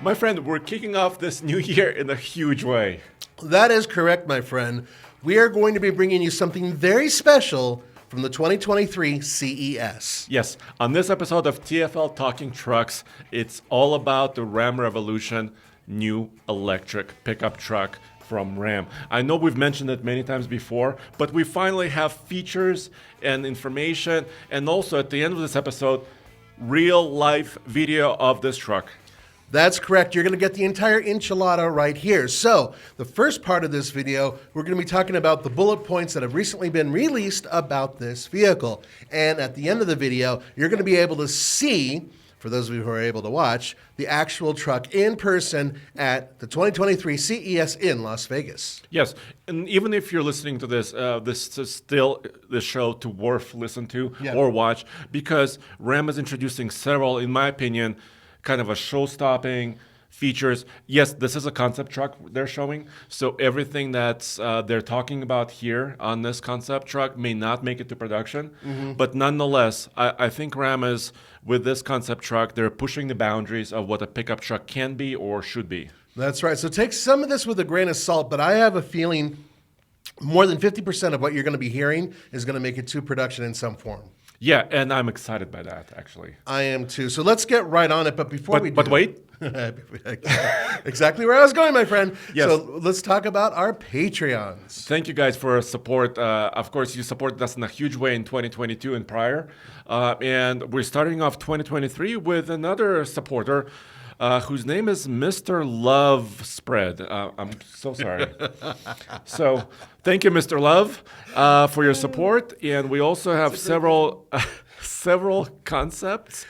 My friend, we're kicking off this new year in a huge way. That is correct, my friend. We are going to be bringing you something very special from the 2023 CES. Yes, on this episode of TFL Talking Trucks, it's all about the Ram Revolution new electric pickup truck from Ram. I know we've mentioned it many times before, but we finally have features and information, and also at the end of this episode, real life video of this truck. That's correct. You're going to get the entire enchilada right here. So, the first part of this video, we're going to be talking about the bullet points that have recently been released about this vehicle. And at the end of the video, you're going to be able to see, for those of you who are able to watch, the actual truck in person at the 2023 CES in Las Vegas. Yes, and even if you're listening to this, this is still the show to worth listen to or watch, because Ram is introducing several, in my opinion, kind of a show-stopping features. Yes, this is a concept truck they're showing, so everything that's they're talking about here on this concept truck may not make it to production, but nonetheless, I think Ram is, with this concept truck, they're pushing the boundaries of what a pickup truck can be or should be. That's right. So take some of this with a grain of salt, but I have a feeling more than 50% of what you're going to be hearing is going to make it to production in some form. Yeah, and I'm excited by that, actually. I am too. So let's get right on it. But before we do... But wait. Exactly where I was going, my friend. Yes. So let's talk about our Patreons. Thank you guys for support. Of course, you supported us in a huge way in 2022 and prior. And we're starting off 2023 with another supporter whose name is Mr. Love Spread. I'm so sorry. So thank you, Mr. Love, for your support. And we also have several concepts.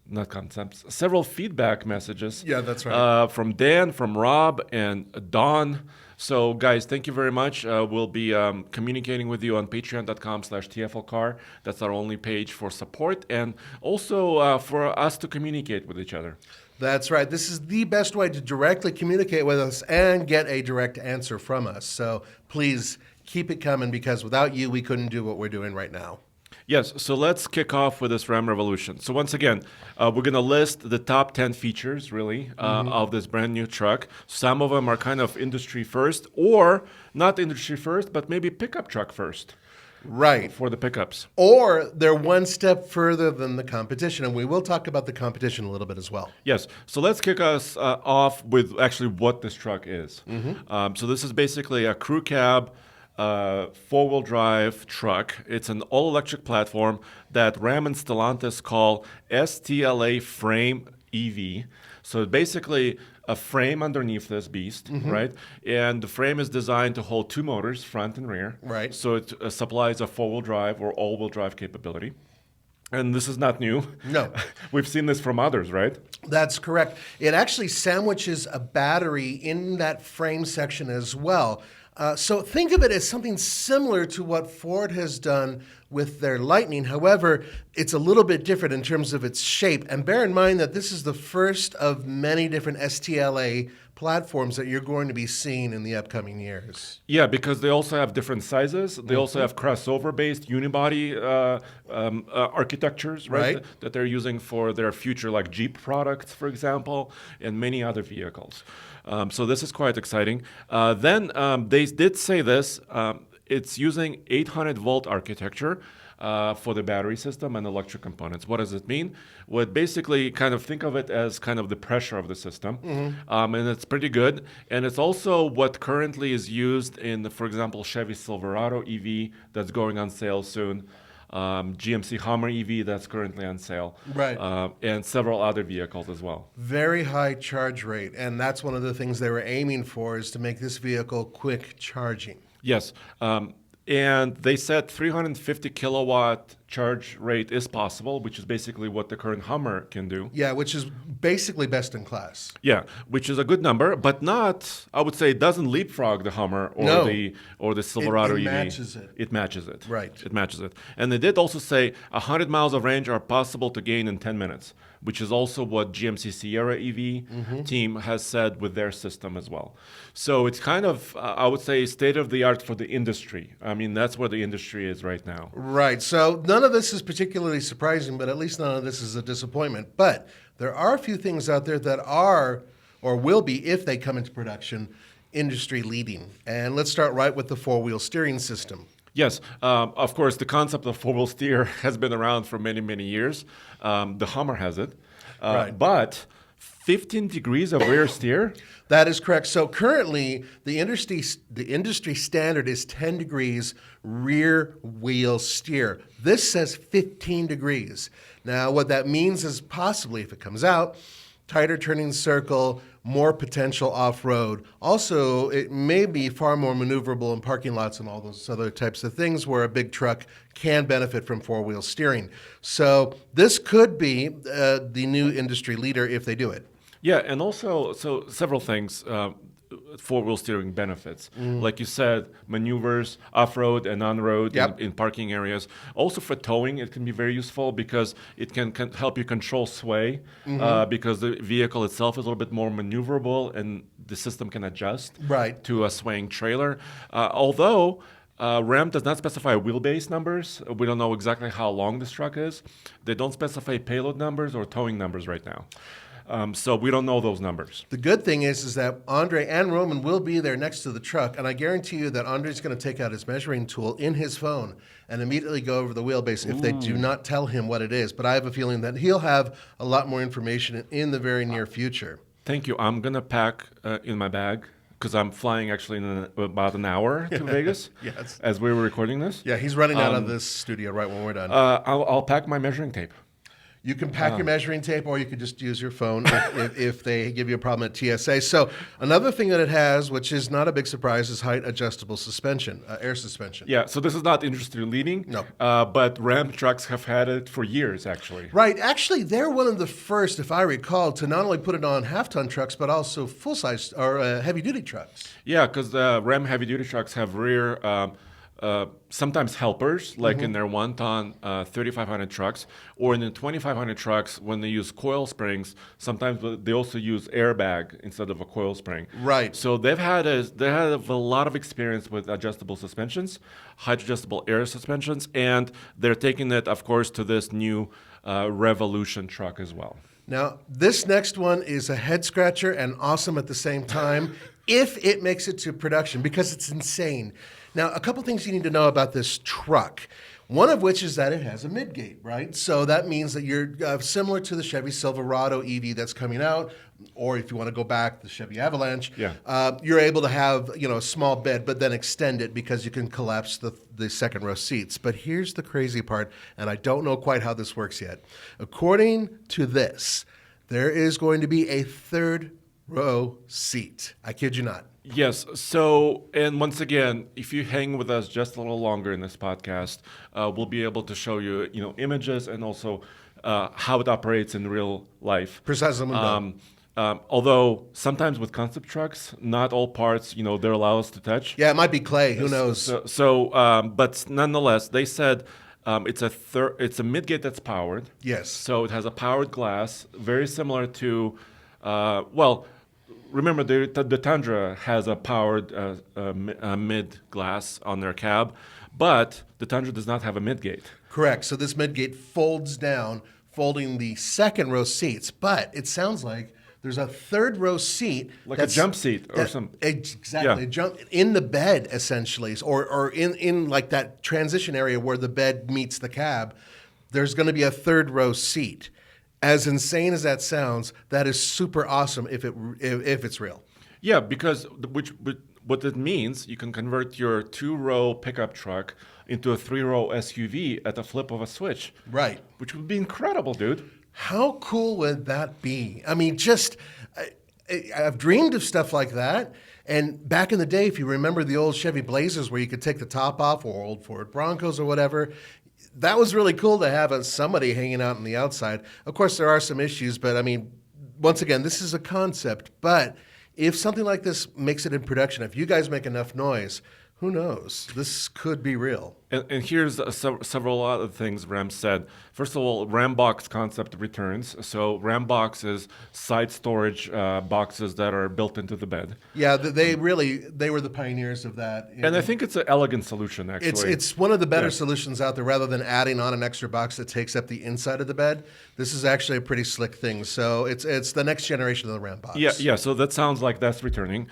Not concepts, several feedback messages. Yeah, that's right. From Dan, from Rob, and Dawn. So, guys, thank you very much. We'll be communicating with you on patreon.com/TFLcar. That's our only page for support and also for us to communicate with each other. That's right. This is the best way to directly communicate with us and get a direct answer from us. So please keep it coming, because without you, we couldn't do what we're doing right now. Yes, so let's kick off with this Ram Revolution. So once again, we're going to list the top 10 features, really, of this brand new truck. Some of them are kind of industry first, or not industry first, but maybe pickup truck first. Right. For the pickups. Or they're one step further than the competition, and we will talk about the competition a little bit as well. Yes, so let's kick us off with actually what this truck is. So this is basically a crew cab, four-wheel drive truck. It's an all-electric platform that Ram and Stellantis call STLA Frame EV. So basically a frame underneath this beast, right? And the frame is designed to hold two motors, front and rear. Right. So it supplies a four-wheel drive or all-wheel drive capability. And this is not new. No. We've seen this from others, right? That's correct. It actually sandwiches a battery in that frame section as well. So think of it as something similar to what Ford has done with their Lightning. However, it's a little bit different in terms of its shape. And bear in mind that this is the first of many different STLA platforms that you're going to be seeing in the upcoming years. Yeah, because they also have different sizes. They also have crossover-based unibody architectures, right? That they're using for their future, like Jeep products, for example, and many other vehicles. So this is quite exciting. Then they did say this. It's using 800-volt architecture for the battery system and electric components. What does it mean? Well, basically, kind of think of it as kind of the pressure of the system. And it's pretty good. And it's also what currently is used in, for example, Chevy Silverado EV that's going on sale soon. GMC Hummer EV that's currently on sale. Right. And several other vehicles as well. Very high charge rate. And that's one of the things they were aiming for, is to make this vehicle quick charging. Yes. And they said 350 kilowatt charge rate is possible, which is basically what the current Hummer can do. Yeah, which is basically best in class. Yeah, which is a good number, but not, I would say, it doesn't leapfrog the Hummer or the Silverado EV. It matches it. It matches it. Right. It matches it. And they did also say 100 miles of range are possible to gain in 10 minutes, which is also what GMC Sierra EV team has said with their system as well. So it's kind of, I would say, state of the art for the industry. I mean, that's where the industry is right now. Right. So none none of this is particularly surprising, but at least none of this is a disappointment. But there are a few things out there that are, or will be if they come into production, industry leading. And let's start right with the four-wheel steering system. Yes, of course, the concept of four-wheel steer has been around for many, many years. The Hummer has it. Right. But 15 degrees of rear steer? That is correct. So currently, the industry standard is 10 degrees rear wheel steer. This says 15 degrees. Now, what that means is possibly, if it comes out, tighter turning circle, more potential off-road. Also, it may be far more maneuverable in parking lots and all those other types of things where a big truck can benefit from four-wheel steering. So this could be the new industry leader if they do it. Yeah, and also, so several things. Four-wheel steering benefits. Like you said, maneuvers, off-road and on-road in parking areas. Also for towing, it can be very useful because it can help you control sway because the vehicle itself is a little bit more maneuverable and the system can adjust to a swaying trailer. Although Ram does not specify wheelbase numbers. We don't know exactly how long this truck is. They don't specify payload numbers or towing numbers right now. So we don't know those numbers. The good thing is that Andre and Roman will be there next to the truck, and I guarantee you that Andre's going to take out his measuring tool in his phone and immediately go over the wheelbase if they do not tell him what it is. But I have a feeling that he'll have a lot more information in the very near future. Thank you. I'm going to pack in my bag because I'm flying actually in about an hour to Vegas as we were recording this. Yeah, he's running out of this studio right when we're done. I'll pack my measuring tape. You can pack your measuring tape, or you could just use your phone if they give you a problem at TSA. So another thing that it has, which is not a big surprise, is height adjustable suspension, air suspension. Yeah, so this is not industry leading. No. But Ram trucks have had it for years, actually. Right. Actually, they're one of the first, if I recall, to not only put it on half-ton trucks, but also full-size or heavy-duty trucks. Yeah, because Ram heavy-duty trucks have rear... sometimes helpers, like in their 1-ton 3,500 trucks, or in the 2,500 trucks, when they use coil springs, sometimes they also use airbag instead of a coil spring. Right. So they have a lot of experience with adjustable suspensions, height adjustable air suspensions, and they're taking it, of course, to this new Revolution truck as well. Now, this next one is a head scratcher and awesome at the same time if it makes it to production, because it's insane. Now, a couple things you need to know about this truck. One of which is that it has a midgate, right? So that means that you're similar to the Chevy Silverado EV that's coming out, or if you want to go back, the Chevy Avalanche. You're able to have a small bed, but then extend it because you can collapse the second row seats. But here's the crazy part, and I don't know quite how this works yet. According to this, there is going to be a third row seat. I kid you not. Yes. So, and once again, if you hang with us just a little longer in this podcast, we'll be able to show you, images and also how it operates in real life. Precisely. Although sometimes with concept trucks, not all parts, they're allowed us to touch. Yeah, it might be clay. Who knows? But nonetheless, they said it's a midgate that's powered. Yes. So it has a powered glass, very similar to, remember, the Tundra has a powered mid glass on their cab, but the Tundra does not have a midgate. Correct. So this midgate folds down, folding the second row seats. But it sounds like there's a third row seat, like a jump seat or something. Exactly, jump in the bed essentially, or in like that transition area where the bed meets the cab. There's going to be a third row seat. As insane as that sounds, that is super awesome if it's real. Yeah, because what it means, you can convert your 2-row pickup truck into a 3-row SUV at the flip of a switch. Right. Which would be incredible, dude. How cool would that be? I mean, I've dreamed of stuff like that. And back in the day, if you remember the old Chevy Blazers where you could take the top off, or old Ford Broncos or whatever, that was really cool to have somebody hanging out on the outside. Of course, there are some issues, but I mean, once again, this is a concept. But if something like this makes it in production, if you guys make enough noise, Who knows? This could be real. And here's several other things Ram said. First of all, RAM box concept returns. So RAM box is side storage boxes that are built into the bed. Yeah, they were the pioneers of that. And I think it's an elegant solution, actually. It's one of the better solutions out there. Rather than adding on an extra box that takes up the inside of the bed, this is actually a pretty slick thing. So it's the next generation of the RAM box. Yeah. So that sounds like that's returning.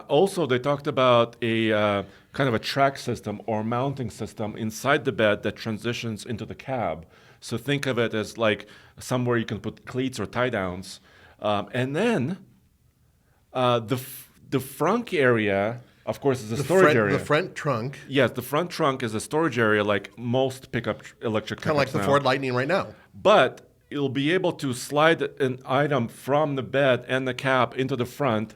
Also, they talked about a kind of a track system or mounting system inside the bed that transitions into the cab. So think of it as like somewhere you can put cleats or tie downs, and then the front area, of course, is a storage area. The front trunk. Yes, the front trunk is a storage area like most electric Kind of like the now. Ford Lightning right now. But it'll be able to slide an item from the bed and the cab into the front,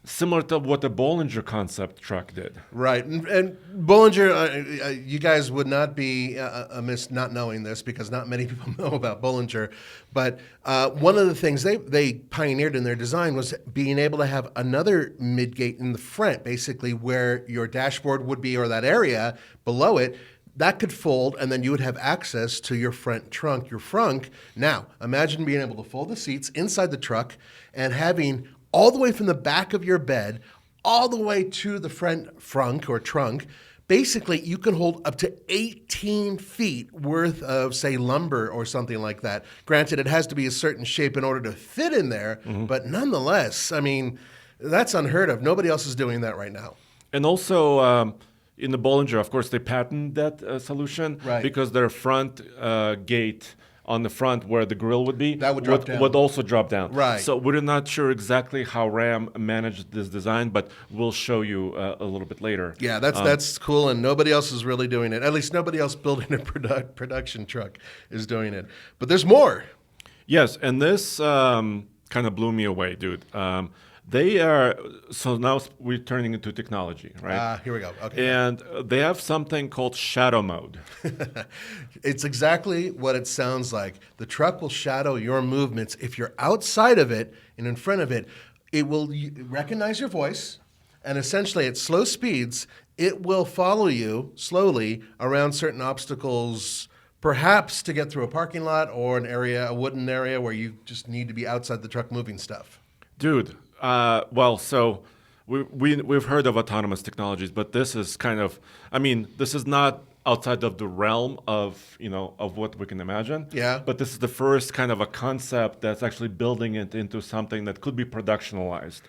similar to what the Bollinger concept truck did. Right. And Bollinger, you guys would not be amiss not knowing this because not many people know about Bollinger. But one of the things they pioneered in their design was being able to have another midgate in the front, basically where your dashboard would be or that area below it. That could fold, and then you would have access to your front trunk, your frunk. Now, imagine being able to fold the seats inside the truck and having all the way from the back of your bed, all the way to the front frunk or trunk. Basically, you can hold up to 18 feet worth of, say, lumber or something like that. Granted, it has to be a certain shape in order to fit in there, but nonetheless, I mean, that's unheard of. Nobody else is doing that right now. And also, in the Bollinger, of course, they patented that solution because their front gate on the front where the grill would be that would also drop down. Right. So we're not sure exactly how Ram managed this design, but we'll show you a little bit later. Yeah, that's cool, and nobody else is really doing it. At least nobody else building a production truck is doing it. But there's more. Yes, and this kind of blew me away, dude. They are, so now we're turning into technology, right? Here we go. Okay. And they have something called shadow mode. It's exactly what it sounds like. The truck will shadow your movements. If you're outside of it and in front of it, it will recognize your voice, and essentially at slow speeds, it will follow you slowly around certain obstacles, perhaps to get through a parking lot or a wooden area where you just need to be outside the truck moving stuff. Dude, so we've heard of autonomous technologies, but this is kind of, this is not outside of the realm of what we can imagine. Yeah. But this is the first kind of a concept that's actually building it into something that could be productionalized.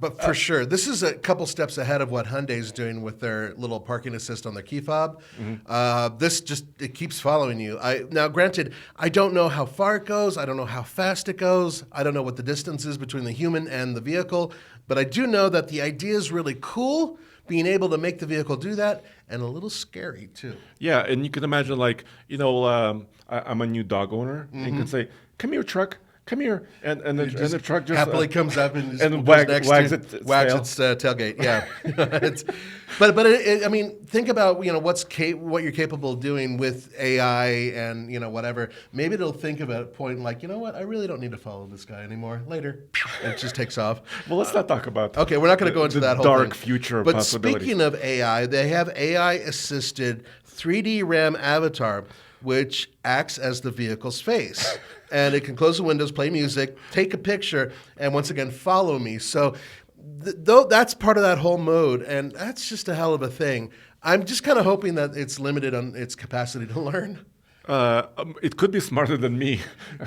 But for sure, this is a couple steps ahead of what Hyundai's doing with their little parking assist on their key fob. It keeps following you. Now, granted, I don't know how far it goes. I don't know how fast it goes. I don't know what the distance is between the human and the vehicle. But I do know that the idea is really cool, being able to make the vehicle do that, and a little scary too. Yeah, and you can imagine I'm a new dog owner, and you can say, "Come here, truck. Come here," and the truck just happily comes up and wags its tailgate. Yeah, think about what you're capable of doing with AI and whatever. Maybe it'll think of a point like, you know what, I really don't need to follow this guy anymore. Later, it just takes off. Well, let's not talk about. Okay, we're not going to go into that whole dark thing. future. But possibilities. Speaking of AI, they have AI assisted 3D RAM avatar, which acts as the vehicle's face. And it can close the windows, play music, take a picture, and once again, follow me. So that's part of that whole mode, and that's just a hell of a thing. I'm just kind of hoping that it's limited on its capacity to learn. It could be smarter than me.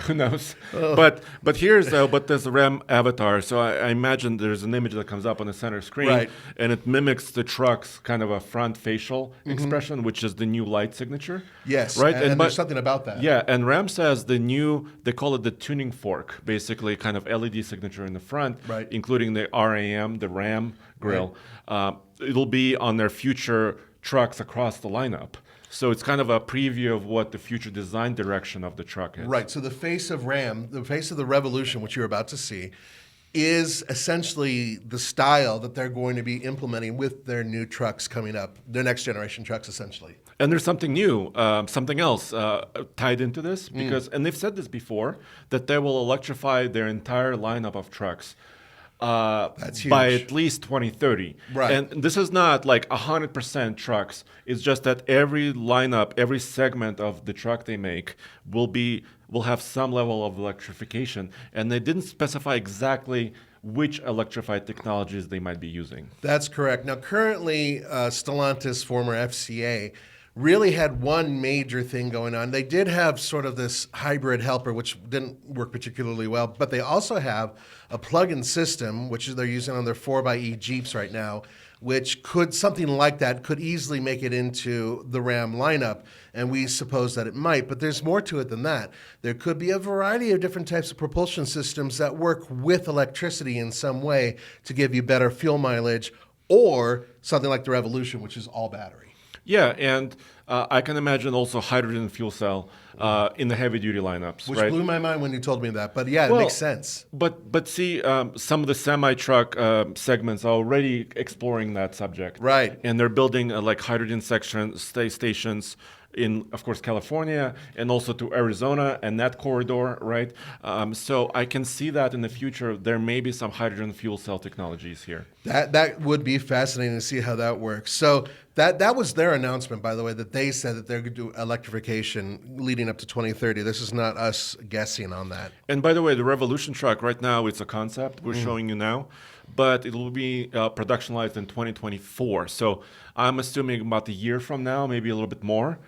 Who knows? But there's a RAM avatar. So I imagine there's an image that comes up on the center screen, and it mimics the truck's kind of a front facial expression, which is the new light signature. Yes, right. And there's something about that. Yeah, and RAM says they call it the tuning fork, basically kind of LED signature in the front, including the RAM, the RAM grill. It'll be on their future trucks across the lineup. So it's kind of a preview of what the future design direction of the truck is. Right. So the face of RAM, the face of the revolution, which you're about to see, is essentially the style that they're going to be implementing with their new trucks coming up, their next generation trucks, essentially. And there's something new, something else tied into this, because, and they've said this before, that they will electrify their entire lineup of trucks. That's by huge. at least 2030. Right. And this is not like 100% trucks. It's just that every lineup, every segment of the truck they make will have some level of electrification. And they didn't specify exactly which electrified technologies they might be using. That's correct. Now, currently, Stellantis, former FCA, really had one major thing going on. They did have sort of this hybrid helper, which didn't work particularly well, but they also have a plug-in system, which they're using on their 4xe Jeeps right now, which something like that could easily make it into the Ram lineup, and we suppose that it might. But there's more to it than that. There could be a variety of different types of propulsion systems that work with electricity in some way to give you better fuel mileage, or something like the Revolution, which is all battery. Yeah, and I can imagine also hydrogen fuel cell in the heavy-duty lineups, Which right? blew my mind when you told me that. But yeah, it Well, makes sense. But see, some of the semi-truck segments are already exploring that subject, Right. And they're building like hydrogen stations in, of course, California and also to Arizona and that corridor, right? So I can see that in the future there may be some hydrogen fuel cell technologies here. That would be fascinating to see how that works. So that was their announcement, by the way, that they said that they're going to do electrification leading up to 2030. This is not us guessing on that. And by the way, the Revolution truck right now, it's a concept we're showing you now, but it will be productionized in 2024. So I'm assuming about a year from now, maybe a little bit more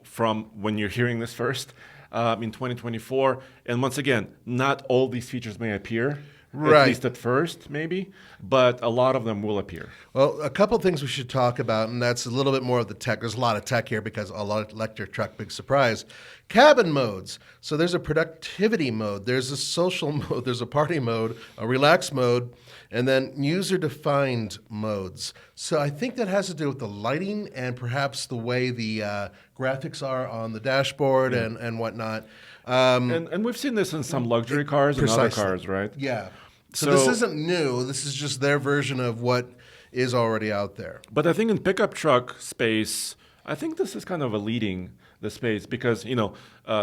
from when you're hearing this first in 2024. And once again, not all these features may appear. Right. At least at first, maybe, but a lot of them will appear. Well, a couple of things we should talk about, and that's a little bit more of the tech. There's a lot of tech here because a lot of electric truck, big surprise. Cabin modes. So there's a productivity mode, there's a social mode, there's a party mode, a relax mode, and then user-defined modes. So I think that has to do with the lighting and perhaps the way the graphics are on the dashboard and whatnot. And we've seen this in some luxury cars and other cars, right? Yeah. So this isn't new. This is just their version of what is already out there. But I think in pickup truck space, I think this is kind of a leading the space because,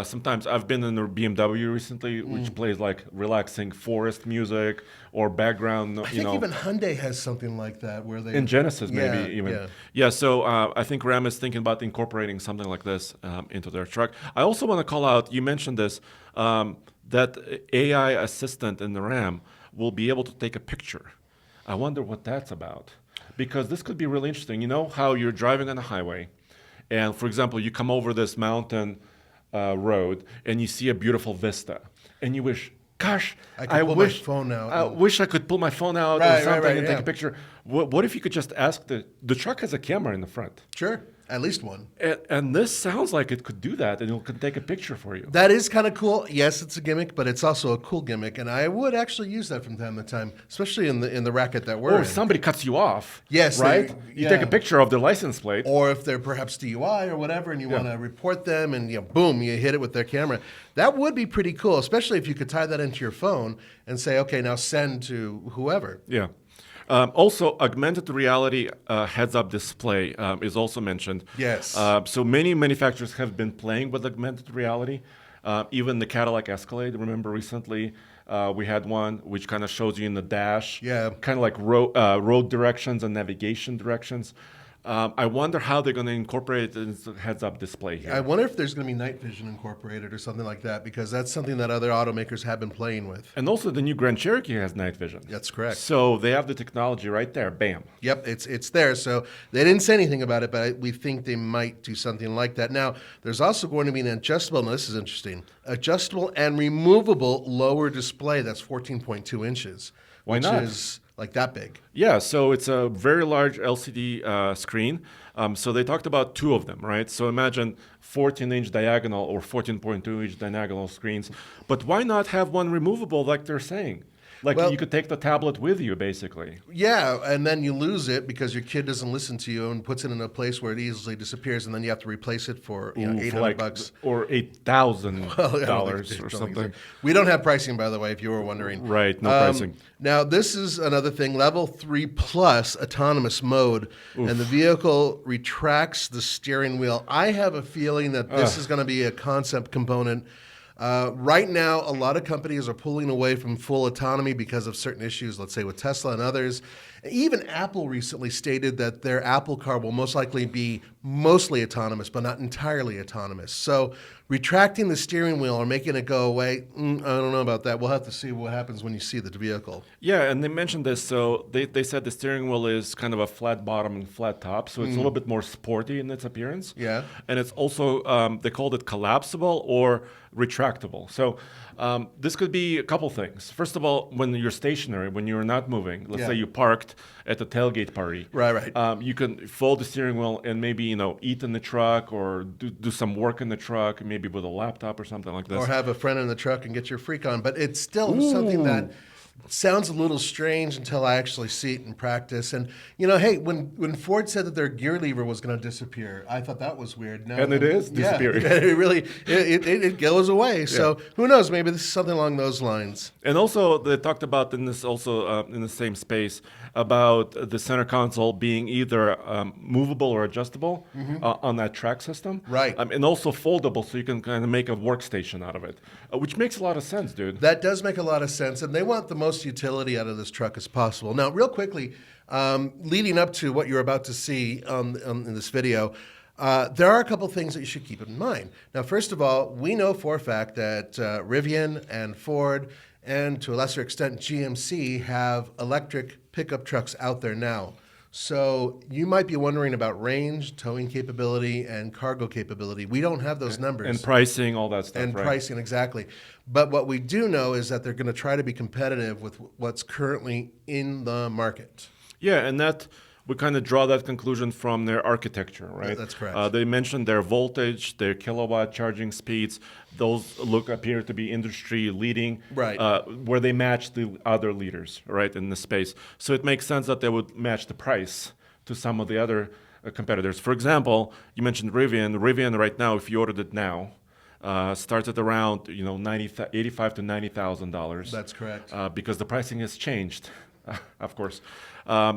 sometimes I've been in a BMW recently, which plays like relaxing forest music or background, I think even Hyundai has something like that where they... in Genesis maybe Yeah, even. yeah. Yeah, so I think Ram is thinking about incorporating something like this into their truck. I also want to call out, you mentioned this, that AI assistant in the Ram will be able to take a picture. I wonder what that's about. Because this could be really interesting. You know how you're driving on a highway, and for example, you come over this mountain road and you see a beautiful vista, and you wish, gosh, I could pull my phone out I and- wish I could pull my phone out Right, or something right, and yeah. take a picture. What if you could just ask the truck has a camera in the front, Sure, at least one. and this sounds like it could do that, and it could take a picture for you. That is kind of cool. Yes, it's a gimmick, but it's also a cool gimmick, and I would actually use that from time to time, especially in the racket that we're Or in. if somebody cuts you off, Yes, right? they- You take yeah. a picture of the license plate. Or if they're perhaps DUI or whatever, and you want to report them, and boom, you hit it with their camera. That would be pretty cool, especially if you could tie that into your phone and say, okay, now send to whoever. Yeah. Also, augmented reality heads-up display is also mentioned. Yes. So many manufacturers have been playing with augmented reality. Even the Cadillac Escalade, remember recently we had one which kind of shows you in the dash, Yeah. kind of like road directions and navigation directions. I wonder how they're going to incorporate it into heads-up display here. I wonder if there's going to be night vision incorporated or something like that, because that's something that other automakers have been playing with. And also the new Grand Cherokee has night vision. That's correct. So they have the technology right there. Bam. Yep, it's there. So they didn't say anything about it, but we think they might do something like that. Now, there's also going to be an adjustable, now this is interesting, adjustable and removable lower display that's 14.2 inches. Why which not? is like that big. Yeah, so it's a very large LCD screen. So they talked about two of them, right? So imagine 14-inch diagonal or 14.2-inch diagonal screens. But why not have one removable like they're saying? Like Well- you could take the tablet with you, basically. Yeah, and then you lose it because your kid doesn't listen to you and puts it in a place where it easily disappears, and then you have to replace it for Ooh, $800 for like, bucks. or $8,000 Well, I don't or think something. We don't have pricing, by the way, if you were wondering. Right, no pricing. Now, this is another thing, level 3 plus autonomous mode, and the vehicle retracts the steering wheel. I have a feeling that this is going to be a concept component Right now, a lot of companies are pulling away from full autonomy because of certain issues, let's say with Tesla and others. Even Apple recently stated that their Apple Car will most likely be mostly autonomous, but not entirely autonomous. So retracting the steering wheel or making it go away, I don't know about that. We'll have to see what happens when you see the vehicle. Yeah, and they mentioned this. So they said the steering wheel is kind of a flat bottom and flat top, so it's a little bit more sporty in its appearance. Yeah. And it's also, they called it collapsible or retractable. So this could be a couple things. First of all, when you're stationary, when you're not moving, let's say you parked at the tailgate party. Right. You can fold the steering wheel and maybe, eat in the truck or do some work in the truck, maybe with a laptop or something like this. Or have a friend in the truck and get your freak on. But it's still something that sounds a little strange until I actually see it in practice. And, hey, when Ford said that their gear lever was going to disappear, I thought that was weird. No, And it is disappearing. Yeah, it really, it goes away. So who knows? Maybe this is something along those lines. And also, they talked about in this in the same space about the center console being either movable or adjustable on that track system, Right. And also foldable, so you can kind of make a workstation out of it, which makes a lot of sense, dude. That does make a lot of sense, and they want the most utility out of this truck as possible. Now, real quickly, leading up to what you're about to see in this video, there are a couple things that you should keep in mind. Now, first of all, we know for a fact that Rivian and Ford, and to a lesser extent GMC, have electric pickup trucks out there now. So you might be wondering about range, towing capability, and cargo capability. We don't have those numbers. And pricing, all that stuff, And right? pricing, exactly. But what we do know is that they're going to try to be competitive with what's currently in the market. Yeah, and that we kind of draw that conclusion from their architecture, right? That's correct. They mentioned their voltage, their kilowatt charging speeds. Those appear to be industry leading, Right. Where they match the other leaders, right, in the space. So it makes sense that they would match the price to some of the other competitors. For example, you mentioned Rivian. Rivian right now, if you ordered it now, starts at around $85,000 to $90,000. That's correct. Because the pricing has changed, of course.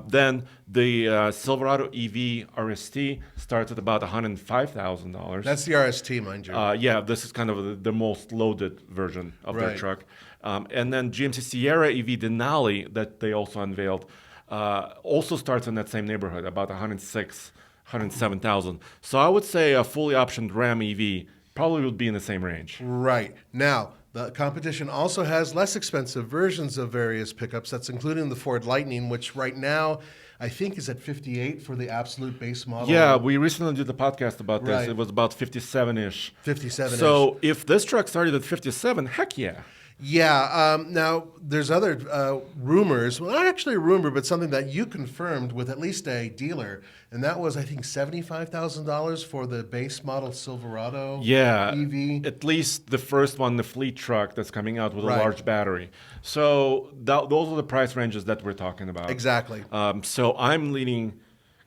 Then the Silverado EV RST starts at about $105,000. That's the RST, mind you. Yeah, this is kind of the most loaded version of their Right. truck. And then GMC Sierra EV Denali that they also unveiled also starts in that same neighborhood, about 106, 107,000. So I would say a fully optioned Ram EV probably would be in the same range. Right. Now, the competition also has less expensive versions of various pickups. That's including the Ford Lightning, which right now I think is at 58 for the absolute base model. Yeah, we recently did the podcast about this. Right. It was about 57-ish. 57-ish. So if this truck started at 57, heck yeah. Yeah. Now, there's other rumors. Well, not actually a rumor, but something that you confirmed with at least a dealer. And that was, I think, $75,000 for the base model Silverado Yeah, EV. at least the first one, the fleet truck that's coming out with Right. a large battery. So those are the price ranges that we're talking about. Exactly. So I'm leaning,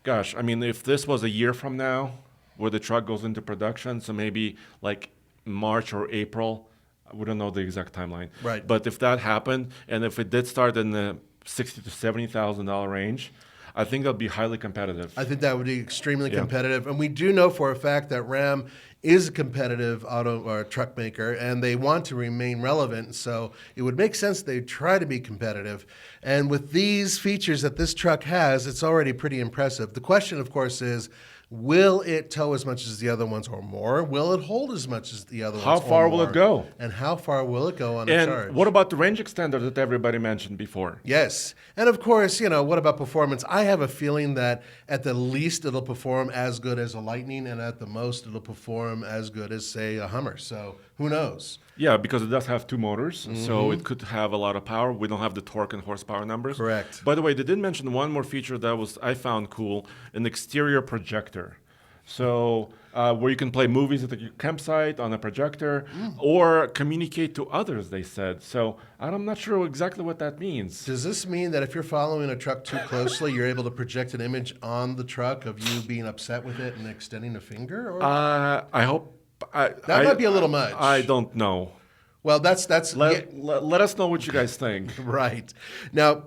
gosh, I mean, if this was a year from now where the truck goes into production, so maybe like March or April, we don't know the exact timeline. Right. But if that happened, and if it did start in the $60,000 to $70,000 range, I think that'll be highly competitive. I think that would be extremely competitive. And we do know for a fact that Ram is a competitive auto or truck maker, and they want to remain relevant. So it would make sense they try to be competitive. And with these features that this truck has, it's already pretty impressive. The question, of course, is, will it tow as much as the other ones or more? Will it hold as much as the other ones? How far or will it more? go? And how far will it go on a And charge? what about the range extender that everybody mentioned before? Yes. And of course, what about performance? I have a feeling that at the least it'll perform as good as a Lightning, and at the most it'll perform as good as, say, a Hummer. So who knows? Yeah, because it does have two motors, so it could have a lot of power. We don't have the torque and horsepower numbers. Correct. By the way, they did mention one more feature that I found cool, an exterior projector. So where you can play movies at the campsite on a projector or communicate to others, they said. So I'm not sure exactly what that means. Does this mean that if you're following a truck too closely, you're able to project an image on the truck of you being upset with it and extending a finger? Or? I hope... That might be a little much. I don't know. Well, that's Let us know what you guys think. right. Now,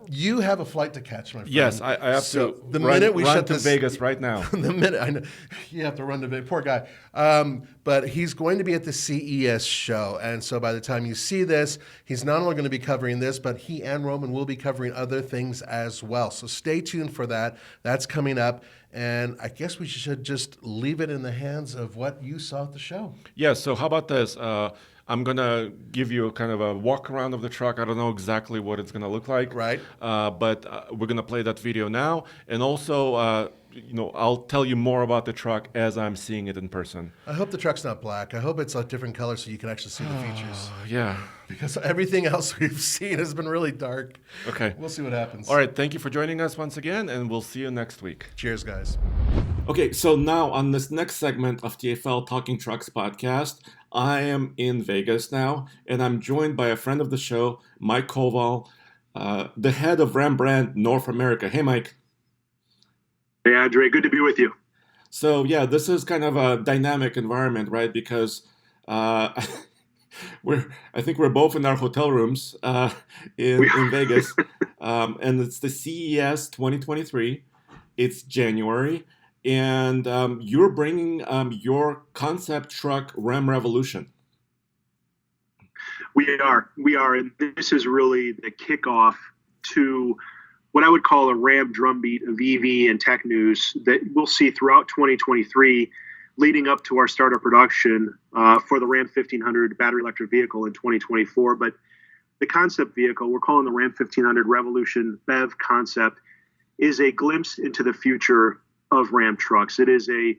you have a flight to catch, my friend. Yes, I have So to the run, minute we run shut to this, Vegas right now. the minute I know you have to run to Vegas, poor guy. But he's going to be at the CES show, and so by the time you see this, he's not only going to be covering this, but he and Roman will be covering other things as well. So stay tuned for that. That's coming up. And I guess we should just leave it in the hands of what you saw at the show. Yeah, so how about this? I'm going to give you kind of a walk around of the truck. I don't know exactly what it's going to look like. Right. But we're going to play that video now. And also, I'll tell you more about the truck as I'm seeing it in person. I hope the truck's not black. I hope it's a different color so you can actually see the features. Yeah. Because everything else we've seen has been really dark. Okay. We'll see what happens. All right. Thank you for joining us once again, and we'll see you next week. Cheers, guys. Okay, so now on this next segment of TFL Talking Trucks podcast, I am in Vegas now, and I'm joined by a friend of the show, Mike Koval, the head of Ram brand North America. Hey, Mike. Hey, Andre. Good to be with you. So, yeah, this is kind of a dynamic environment, right? Because I think we're both in our hotel rooms in Vegas, and it's the CES 2023. It's January. And you're bringing your concept truck, Ram Revolution. We are. And this is really the kickoff to what I would call a Ram drumbeat of EV and tech news that we'll see throughout 2023, leading up to our start of production for the Ram 1500 battery electric vehicle in 2024. But the concept vehicle, we're calling the Ram 1500 Revolution BEV concept, is a glimpse into the future of Ram trucks. It is a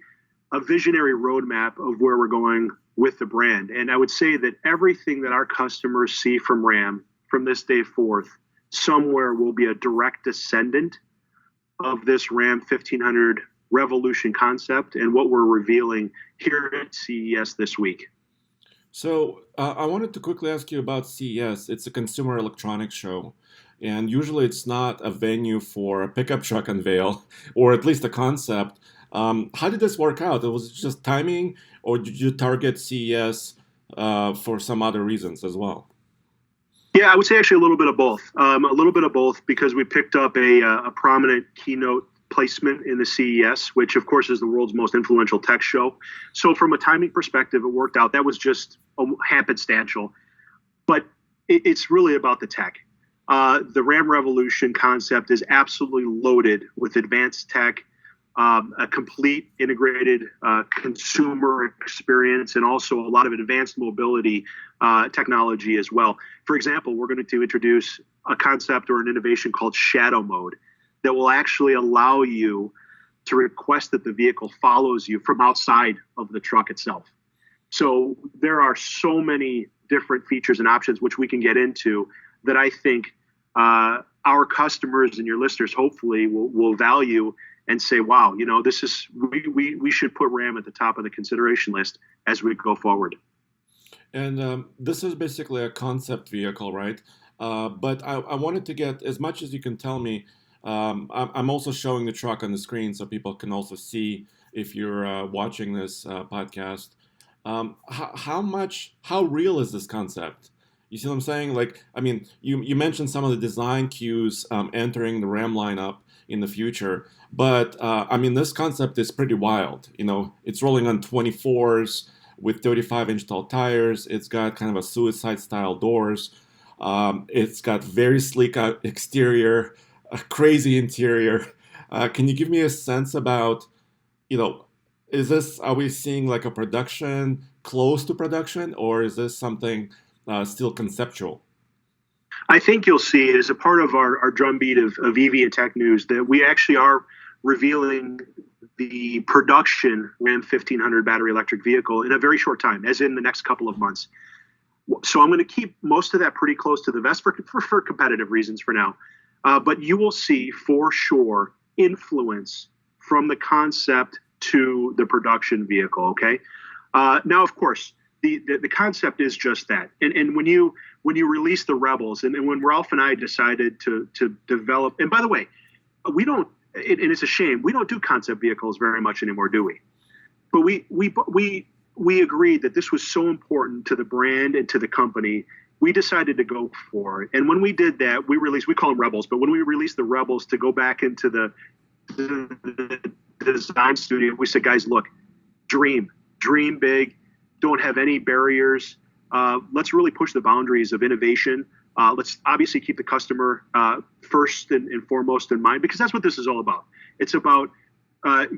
visionary roadmap of where we're going with the brand. And I would say that everything that our customers see from Ram from this day forth somewhere will be a direct descendant of this Ram 1500 Revolution concept and what we're revealing here at CES this week. So I wanted to quickly ask you about CES. It's a consumer electronics show. And usually it's not a venue for a pickup truck unveil, or at least a concept. How did this work out? Was it just timing, or did you target CES for some other reasons as well? Yeah, I would say actually a little bit of both. A little bit of both because we picked up a prominent keynote placement in the CES, which of course is the world's most influential tech show. So from a timing perspective, it worked out. That was just happenstantial. But it's really about the tech. The Ram Revolution concept is absolutely loaded with advanced tech, a complete integrated consumer experience, and also a lot of advanced mobility technology as well. For example, we're going to introduce a concept or an innovation called shadow mode that will actually allow you to request that the vehicle follows you from outside of the truck itself. So there are so many different features and options which we can get into that I think our customers and your listeners hopefully will value and say, wow, this is we should put Ram at the top of the consideration list as we go forward. And this is basically a concept vehicle, right? But I wanted to get, as much as you can tell me, I'm also showing the truck on the screen so people can also see if you're watching this podcast. How real is this concept? You see what I'm saying? Like, I mean, you mentioned some of the design cues entering the Ram lineup in the future, but I mean, this concept is pretty wild. It's rolling on 24s with 35-inch tall tires. It's got kind of a suicide-style doors. It's got very sleek exterior, a crazy interior. Can you give me a sense about, are we seeing like a production, close to production, or is this something still conceptual? I think you'll see as a part of our drumbeat of EV and tech news that we actually are revealing the production Ram 1500 battery electric vehicle in a very short time, as in the next couple of months. So I'm going to keep most of that pretty close to the vest for competitive reasons for now. But you will see for sure influence from the concept to the production vehicle. Okay. Now, of course, the concept is just that. And when you release the Rebels, and when Ralph and I decided to develop, and by the way, we don't, and it's a shame, we don't do concept vehicles very much anymore, do we? But we we agreed that this was so important to the brand and to the company. We decided to go for it. And when we did that, we call them Rebels, but when we released the Rebels to go back into the design studio, we said, guys, look, dream big, don't have any barriers. Let's really push the boundaries of innovation. Let's obviously keep the customer first and foremost in mind, because that's what this is all about. It's about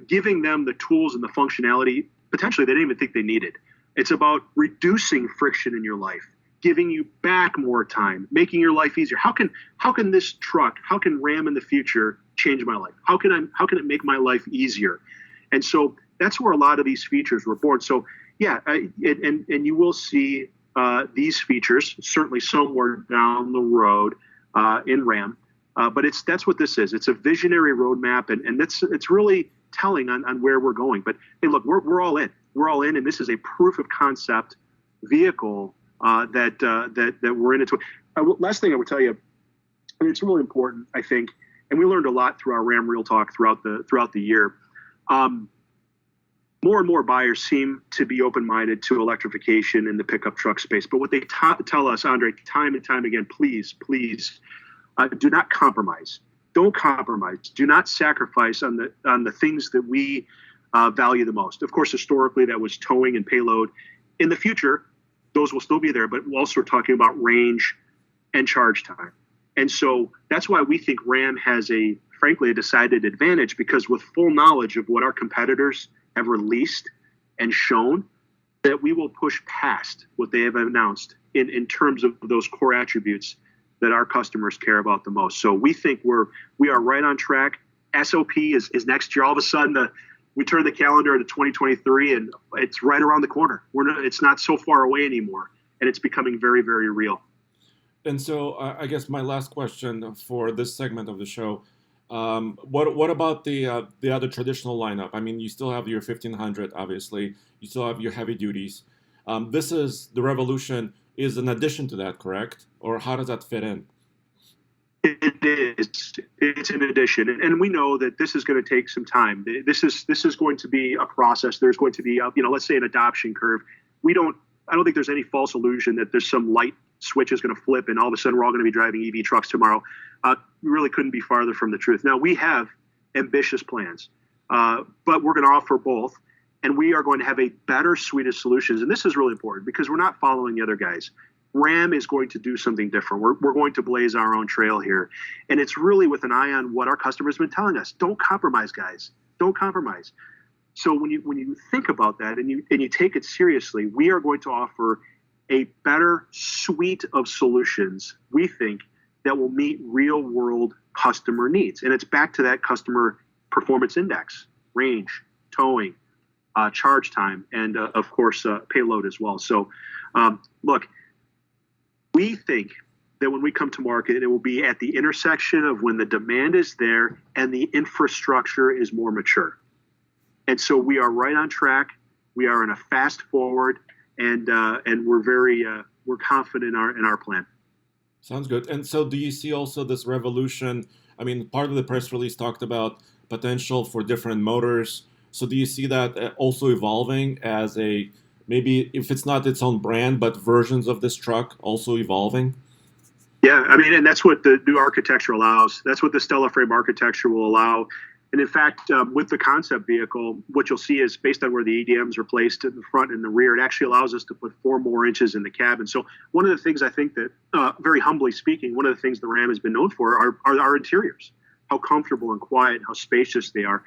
giving them the tools and the functionality potentially they didn't even think they needed. It's about reducing friction in your life, giving you back more time, making your life easier. How can this truck, how can Ram in the future change my life? How can it make my life easier? And so that's where a lot of these features were born. So yeah, and you will see these features certainly somewhere down the road in Ram. But that's what this is. It's a visionary roadmap, and it's really telling on where we're going. But hey, look, we're all in. We're all in, and this is a proof of concept vehicle that we're in it. Last thing I would tell you, and it's really important, I think, and we learned a lot through our Ram Real Talk throughout the year. More and more buyers seem to be open-minded to electrification in the pickup truck space. But what they tell us, Andre, time and time again, please, do not compromise. Don't compromise. Do not sacrifice on the things that we value the most. Of course, historically, that was towing and payload. In the future, those will still be there, but we're also talking about range and charge time. And so that's why we think Ram has frankly, a decided advantage, because with full knowledge of what our competitors have released and shown, that we will push past what they have announced in terms of those core attributes that our customers care about the most. So we think we are right on track. SOP is next year. All of a sudden, we turn the calendar to 2023, and it's right around the corner. It's not so far away anymore, and it's becoming very, very real. And so I guess my last question for this segment of the show, what about the other traditional lineup? I mean, you still have your 1500, obviously. You still have your heavy duties. The Revolution is an addition to that, correct? Or how does that fit in? It is. It's an addition, and we know that this is going to take some time. This is going to be a process. There's going to be, let's say, an adoption curve. I don't think there's any false illusion that there's some light switch is going to flip and all of a sudden we're all going to be driving EV trucks tomorrow. We really couldn't be farther from the truth. Now, we have ambitious plans, but we're going to offer both, and we are going to have a better suite of solutions. And this is really important because we're not following the other guys. Ram is going to do something different. We're going to blaze our own trail here. And it's really with an eye on what our customers have been telling us. Don't compromise, guys. Don't compromise. So when you think about that and you take it seriously, we are going to offer a better suite of solutions, we think, that will meet real world customer needs. And it's back to that customer performance index, range, towing, charge time, and of course, payload as well. So look, we think that when we come to market, it will be at the intersection of when the demand is there and the infrastructure is more mature. And so we are right on track. We are in a fast forward, and we're confident in our plan. Sounds good. And so do you see also this revolution? I mean, part of the press release talked about potential for different motors. So do you see that also evolving as maybe if it's not its own brand, but versions of this truck also evolving? Yeah, I mean, and that's what the new architecture allows. That's what the Stella frame architecture will allow. And in fact, with the concept vehicle, what you'll see is based on where the EDMs are placed in the front and the rear, it actually allows us to put 4 more inches in the cabin. So one of the things I think that, very humbly speaking, one of the things the Ram has been known for are our interiors, how comfortable and quiet, how spacious they are.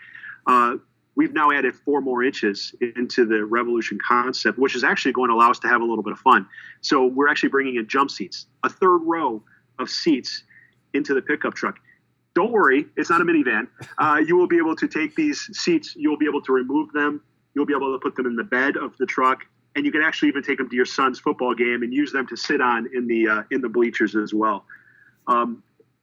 We've now added 4 more inches into the Revolution concept, which is actually going to allow us to have a little bit of fun. So we're actually bringing in jump seats, a 3rd row of seats into the pickup truck. Don't worry, it's not a minivan. You will be able to take these seats, you'll be able to remove them, you'll be able to put them in the bed of the truck, and you can actually even take them to your son's football game and use them to sit on in the bleachers as well. But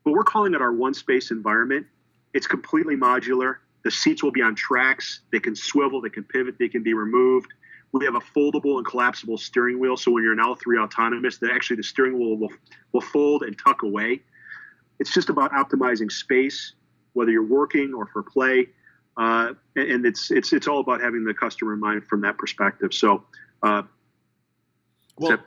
we're calling it our one space environment. It's completely modular. The seats will be on tracks. They can swivel, they can pivot, they can be removed. We have a foldable and collapsible steering wheel, so when you're an L3 autonomous, the steering wheel will fold and tuck away. It's just about optimizing space, whether you're working or for play. And it's all about having the customer in mind from that perspective. So, Well,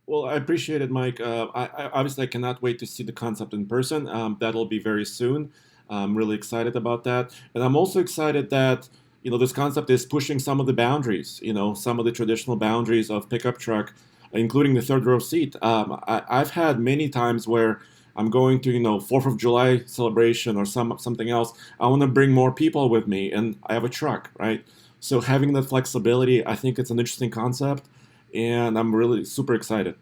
well, I appreciate it, Mike. Obviously I cannot wait to see the concept in person. That'll be very soon. I'm really excited about that, and I'm also excited that this concept is pushing some of the boundaries. Some of the traditional boundaries of pickup truck, including the third row seat. I've had many times where I'm going to 4th of July celebration or something else. I want to bring more people with me, and I have a truck, right? So having that flexibility, I think it's an interesting concept, and I'm really super excited.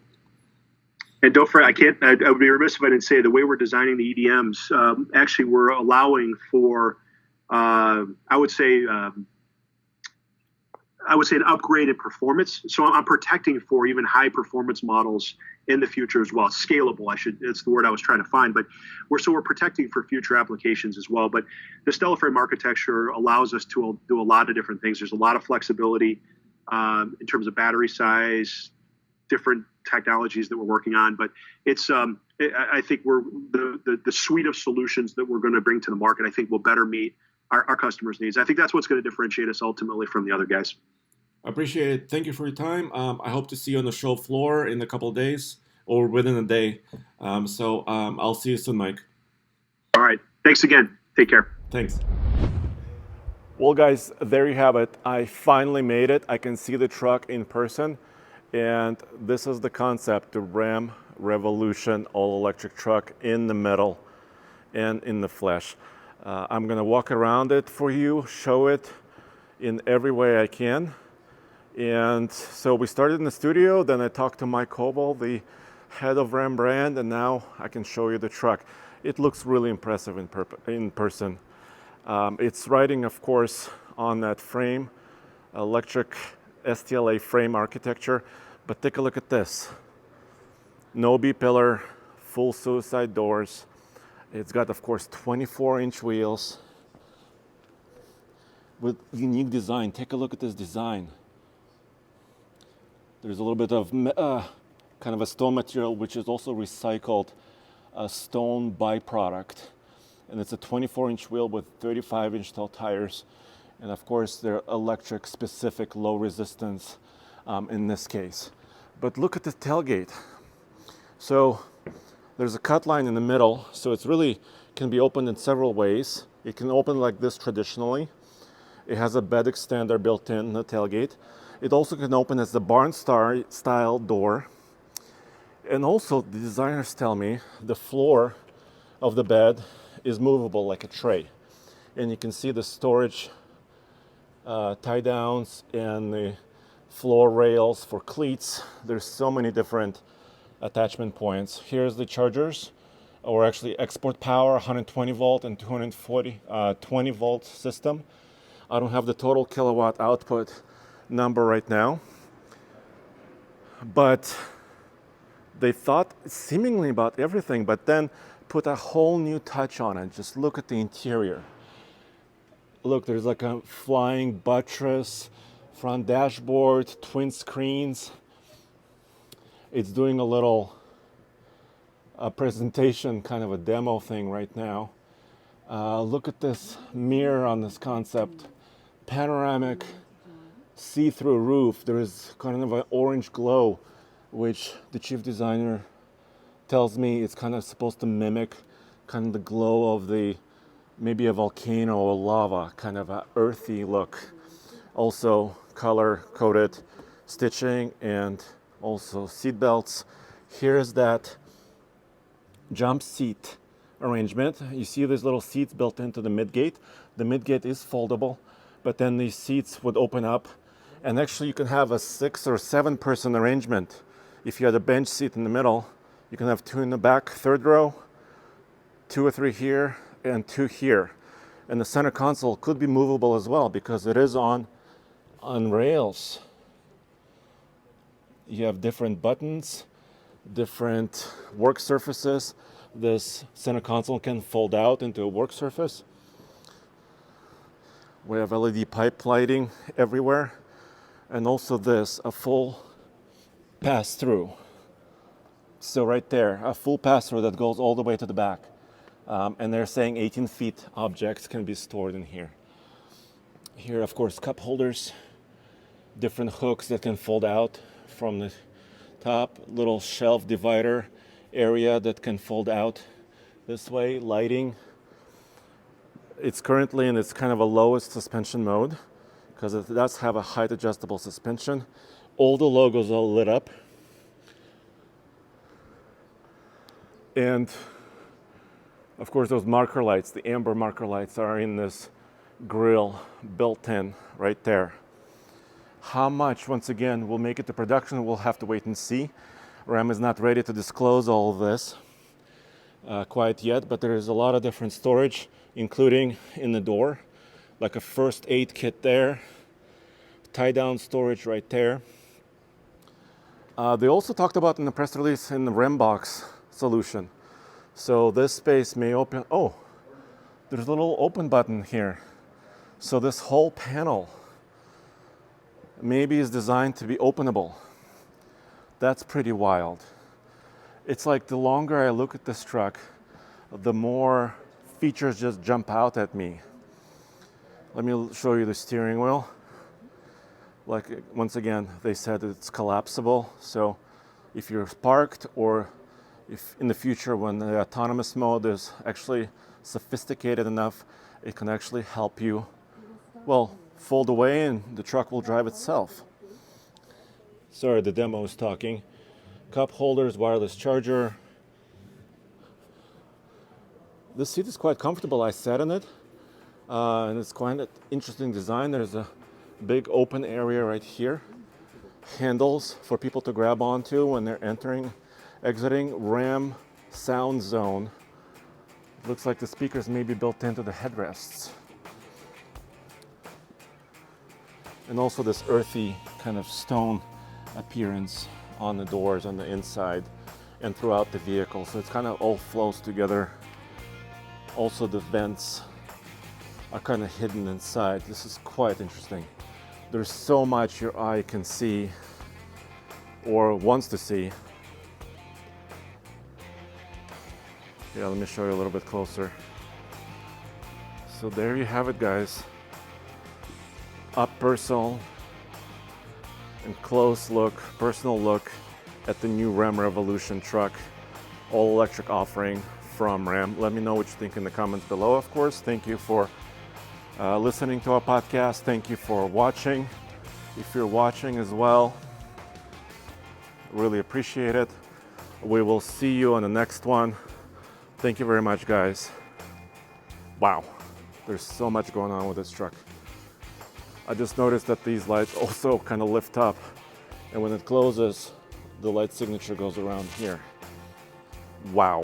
and don't forget, I would be remiss if I didn't say the way we're designing the EDMs. Actually, we're allowing for, I would say, an upgraded performance. So I'm protecting for even high performance models in the future as well. Scalable, it's the word I was trying to find, but we're protecting for future applications as well. But the Stella frame architecture allows us to do a lot of different things. There's a lot of flexibility in terms of battery size, different technologies that we're working on. But I think the suite of solutions that we're going to bring to the market, I think will better meet our customers' needs. I think that's what's going to differentiate us ultimately from the other guys. I appreciate it. Thank you for your time. I hope to see you on the show floor in a couple of days or within a day. I'll see you soon, Mike. All right. Thanks again. Take care. Thanks. Well, guys, there you have it. I finally made it. I can see the truck in person. And this is the concept, the Ram Revolution all-electric truck in the metal and in the flesh. I'm going to walk around it for you, show it in every way I can. And so we started in the studio, then I talked to Mike Koval, the head of Ram brand, and now I can show you the truck. It looks really impressive in person. It's riding, of course, on that frame, electric STLA frame architecture, but take a look at this. No B-pillar, full suicide doors. It's got, of course, 24-inch wheels with unique design. Take a look at this design. There's a little bit of kind of a stone material, which is also recycled stone byproduct. And it's a 24-inch wheel with 35-inch tall tires. And of course, they're electric specific, low resistance in this case. But look at the tailgate. So there's a cut line in the middle, so it's really can be opened in several ways. It can open like this traditionally. It has a bed extender built in the tailgate. It also can open as the barn style door. And also, the designers tell me the floor of the bed is movable like a tray. And you can see the storage tie downs and the floor rails for cleats. There's so many different attachment points. Here's the chargers, or actually export power, 120 volt and 20 volt system. I don't have the total kilowatt output number right now, but they thought seemingly about everything, but then put a whole new touch on it. Just look at the interior. Look, there's like a flying buttress, front dashboard, twin screens. It's doing a little presentation, kind of a demo thing right now. Look at this mirror on this concept. Panoramic see-through roof. There is kind of an orange glow, which the chief designer tells me it's kind of supposed to mimic kind of the glow of maybe a volcano or lava, kind of an earthy look. Also color-coded stitching and also seat belts. Here's that jump seat arrangement. You see these little seats built into the midgate. The midgate is foldable, but then these seats would open up, and actually you can have a 6 or 7 person arrangement. If you had a bench seat in the middle, you can have 2 in the back, third row, 2 or 3 here, and 2 here. And the center console could be movable as well because it is on rails. You have different buttons, different work surfaces. This center console can fold out into a work surface. We have LED pipe lighting everywhere. And also this, a full pass-through. So right there, a full pass-through that goes all the way to the back. And they're saying 18 feet objects can be stored in here. Here, of course, cup holders, different hooks that can fold out from the top, little shelf divider area that can fold out this way, lighting. It's currently in its kind of a lowest suspension mode because it does have a height adjustable suspension. All the logos are lit up. And of course, those marker lights, the amber marker lights, are in this grille built in right there. How much, once again, will make it to production, we'll have to wait and see. Ram is not ready to disclose all of this quite yet, but there is a lot of different storage, including in the door, like a first aid kit there, tie down storage right there. They also talked about in the press release in the Ram box solution. So this space may open, oh, there's a little open button here. So this whole panel maybe is designed to be openable. That's pretty wild. It's like the longer I look at this truck, the more features just jump out at me. Let me show you the steering wheel. Like, once again, they said it's collapsible. So if you're parked, or if in the future when the autonomous mode is actually sophisticated enough, it can actually help you, well, fold away and the truck will drive itself. Sorry, the demo is talking. Cup holders, wireless charger. This seat is quite comfortable. I sat in it, and it's quite an interesting design. There's a big open area right here. Handles for people to grab onto when they're entering, exiting. Ram sound zone. Looks like the speakers may be built into the headrests. And also this earthy kind of stone appearance on the doors on the inside and throughout the vehicle. So it's kind of all flows together. Also the vents are kind of hidden inside. This is quite interesting. There's so much your eye can see or wants to see. Yeah, let me show you a little bit closer. So there you have it, guys. Up personal and close look, personal look at the new Ram Revolution truck, all electric offering from Ram. Let me know what you think in the comments below, of course. Thank you for listening to our podcast. Thank you for watching. If you're watching as well, really appreciate it. We will see you on the next one. Thank you very much, guys. Wow, there's so much going on with this truck. I just noticed that these lights also kind of lift up, and when it closes, the light signature goes around here. Wow.